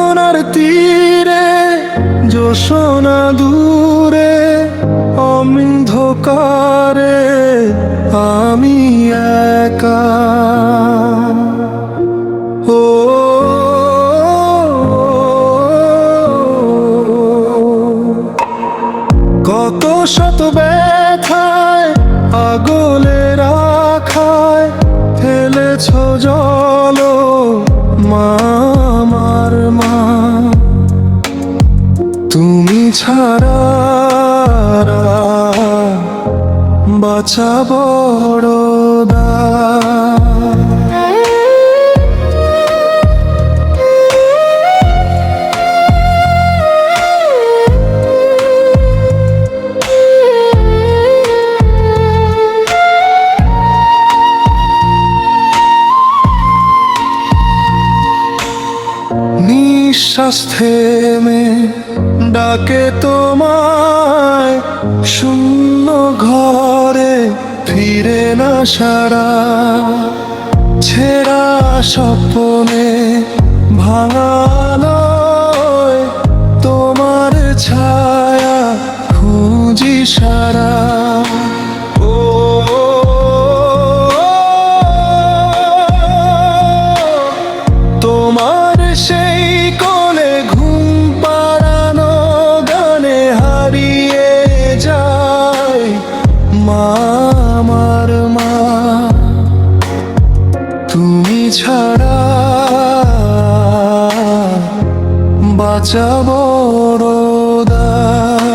যমুনার তীরে জোছনা দূরে অন্ধকারে আমি একা। ও কত শত ব্যথায় আগলে রাখায় ফেলেছ জল মা, আমার মা। তুমি ছাড়া বাঁচা বড় দায়। নিঃশ্বাস থেমে ডাকে তোমায়, শূন্য ঘরে ফিরে না সারা। ছেঁড়া স্বপ্নে ভাঙালয় তোমার ছায়া খুঁজি সারা। তোমার সেই কোলে ঘুম পাড়ানো গানে হারিয়ে যায় মা, আমার মা। তুমি ছাড়া বাঁচা বড় দায়।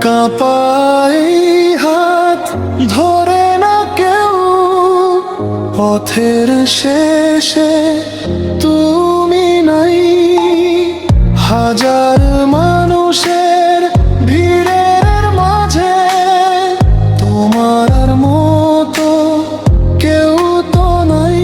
কাঁপাই হাত ধরে না কেউ, পথের শেষে তুমি নাই। হাজার মানুষের ভিড়ের মাঝে তোমার মতো কেউ তো নাই।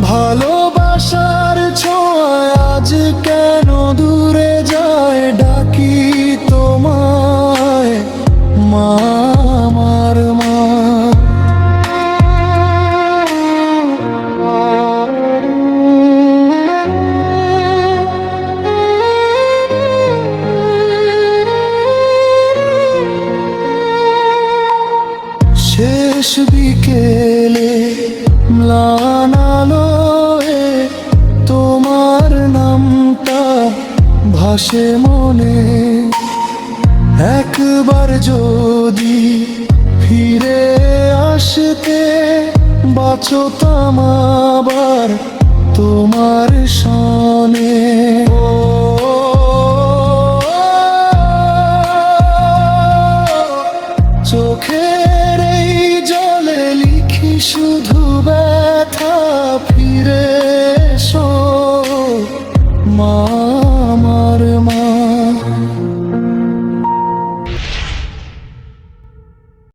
ভালোবাসার ছোঁয়ায় আজ কেন দূরে যায়, ডাকি তোমায় মা, আমার মা। শেষ বিকেলে ম্লান আলোয় তোমার নামটা ভাসে মনে। একবার যদি ফিরে আসতে বাঁচতাম আবার তোমার সনে।